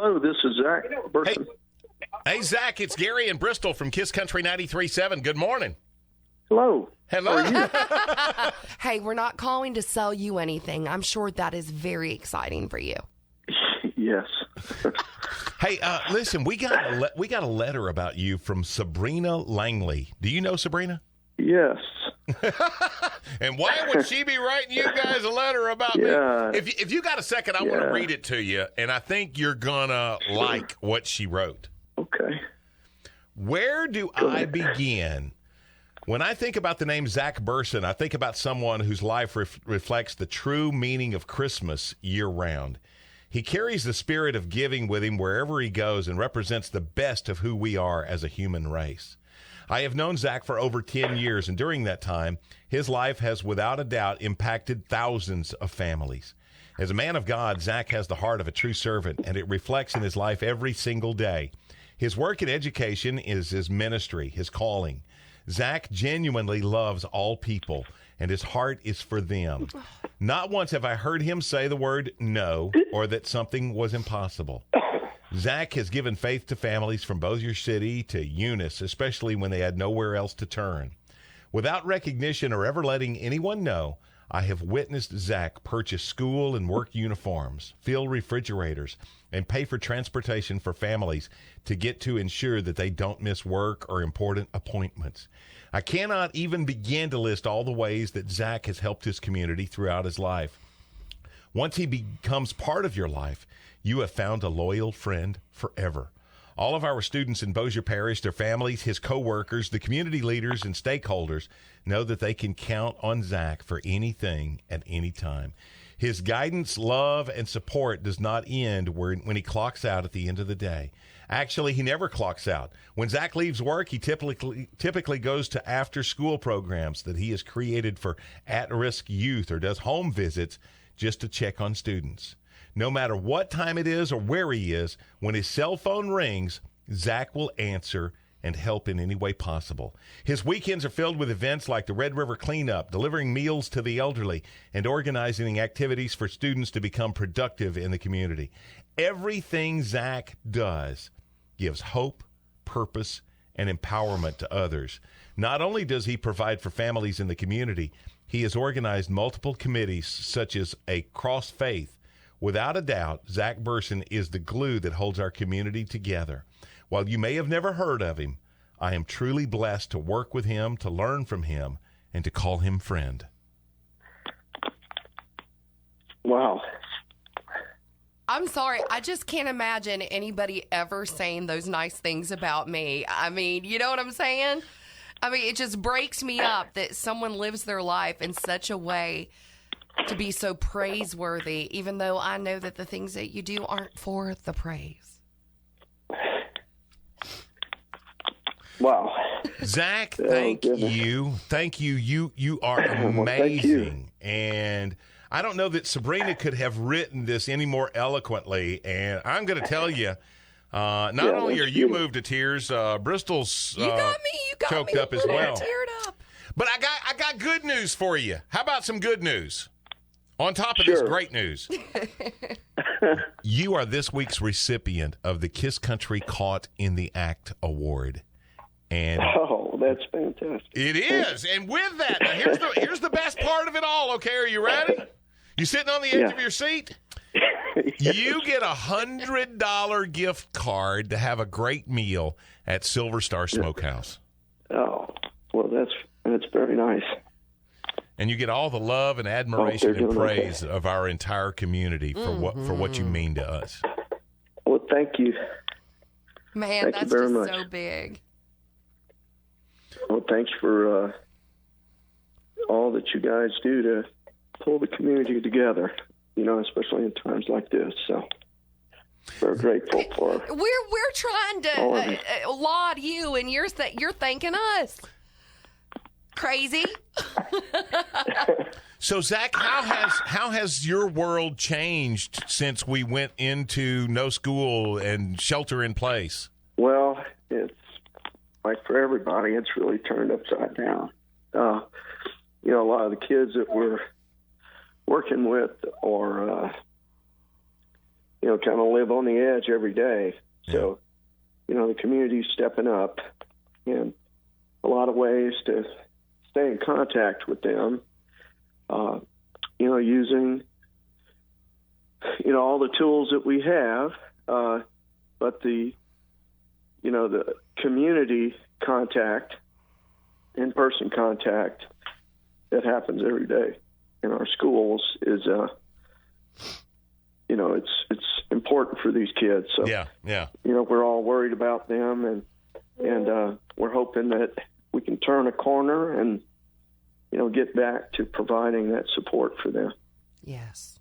Hello, this is Zac Burson. Hey, Zach, it's Gary in Bristol from Kiss Country 93.7. Good morning. Hello. Hello. How are you? Hey, we're not calling to sell you anything. I'm sure that is very exciting for you. Yes. Hey, listen, we got a letter about you from Sabrina Langley. Do you know Sabrina? Yes. And why would she be writing you guys a letter about me? If you got a second, I want to read it to you, and I think you're gonna like what she wrote. Okay. Where do I begin? When I think about the name Zac Burson, I think about someone whose life reflects the true meaning of Christmas year-round. He carries the spirit of giving with him wherever he goes and represents the best of who we are as a human race. I have known Zac for over 10 years, and during that time, his life has without a doubt impacted thousands of families. As a man of God, Zac has the heart of a true servant, and it reflects in his life every single day. His work in education is his ministry, his calling. Zac genuinely loves all people, and his heart is for them. Not once have I heard him say the word no or that something was impossible. Zac has given faith to families from Bossier City to Eunice, especially when they had nowhere else to turn. Without recognition or ever letting anyone know, I have witnessed Zac purchase school and work uniforms, fill refrigerators, and pay for transportation for families to get to ensure that they don't miss work or important appointments. I cannot even begin to list all the ways that Zac has helped his community throughout his life. Once he becomes part of your life, you have found a loyal friend forever. All of our students in Bossier Parish, their families, his co-workers, the community leaders, and stakeholders know that they can count on Zac for anything at any time. His guidance, love, and support does not end when he clocks out at the end of the day. Actually, he never clocks out. When Zac leaves work, he typically goes to after-school programs that he has created for at-risk youth or does home visits just to check on students. No matter what time it is or where he is, when his cell phone rings, Zac will answer and help in any way possible. His weekends are filled with events like the Red River Cleanup, delivering meals to the elderly, and organizing activities for students to become productive in the community. Everything Zac does gives hope, purpose, and empowerment to others. Not only does he provide for families in the community, he has organized multiple committees such as a cross-faith. Without a doubt, Zac Burson is the glue that holds our community together. While you may have never heard of him, I am truly blessed to work with him, to learn from him, and to call him friend. Wow. I'm sorry. I just can't imagine anybody ever saying those nice things about me. I mean, you know what I'm saying? I mean, it just breaks me up that someone lives their life in such a way to be so praiseworthy, even though I know that the things that you do aren't for the praise. Wow. Zac, thank you. Thank you. You are amazing. Well, thank you. And I don't know that Sabrina could have written this any more eloquently. And I'm going to tell you, not only are you moved to tears, Bristol's You got choked me up as well. Teared up. But I got good news for you. How about some good news? On top of this great news, you are this week's recipient of the Kiss Country Caught in the Act Award. And that's fantastic. It is. And with that, now here's the best part of it all, okay? Are you ready? You sitting on the edge of your seat? Yes. You get a $100 gift card to have a great meal at Silver Star Smokehouse. Oh, well, that's very nice. And you get all the love and admiration and praise of our entire community for what you mean to us. Well, thank you. Man, Thank that's you very just much. so big. Well, thanks for all that you guys do to pull the community together, especially in times like this. So we're grateful for We're trying to laud you, and you're thanking us. Crazy. So, Zac, how has your world changed since we went into no school and shelter in place? Well, it's like for everybody, it's really turned upside down. A lot of the kids that we're working with are kind of live on the edge every day. So, the community's stepping up in a lot of ways to stay in contact with them, using, all the tools that we have, but the community contact, in-person contact that happens every day in our schools is, it's important for these kids. So, we're all worried about them, and we're hoping that we can turn a corner and, get back to providing that support for them. Yes.